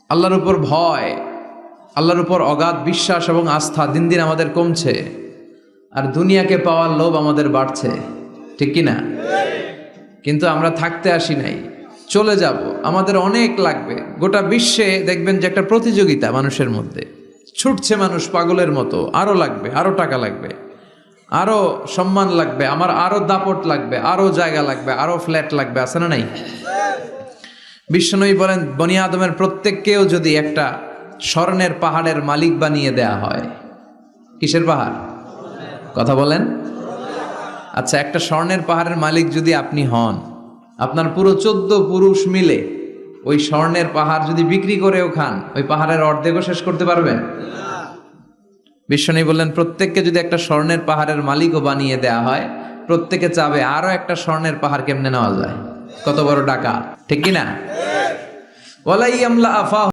আল্লাহর উপর ভয়, আল্লাহর উপর অগাধ বিশ্বাস এবং আস্থা দিন দিন আমাদের কমছে, আর দুনিয়াকে পাওয়ার লোভ আমাদের বাড়ছে, ঠিক কি না? কিন্তু আমরা থাকতে আসি নাই, চলে যাব। আমাদের অনেক লাগবে। গোটা বিশ্বে দেখবেন যে একটা প্রতিযোগিতা মানুষের মধ্যে, ছুটছে মানুষ পাগলের মতো। আরো লাগবে, আরো টাকা লাগবে, আরো সম্মান লাগবে, আমার আরো দাপট লাগবে, আরো জায়গা লাগবে, আরো ফ্ল্যাট লাগবে, আছে না নাই? বিশ্বনবী বলেন, বনি আদমের প্রত্যেককেও যদি একটা স্বর্ণের পাহাড়ের মালিক বানিয়ে দেয়া হয়। কিসের পাহাড়? কথা বলেন। আচ্ছা, একটা স্বর্ণের পাহাড়ের মালিক যদি আপনি হন, আপনার পুরো 14 পুরুষ মিলে ওই স্বর্ণের পাহাড় যদি বিক্রি করেও খান, ওই পাহাড়ের অর্ধেকও শেষ করতে পারবেন? বিশ্বনবী বললেন, প্রত্যেককে যদি একটা স্বর্ণের পাহাড়ের মালিকও বানিয়ে দেয়া হয়, প্রত্যেকে চাবে আরো একটা স্বর্ণের পাহাড় কেমনে নেওয়া যায়। কত বড় টাকা, ঠিক কিনা? ওয়ালাই আমলা আফা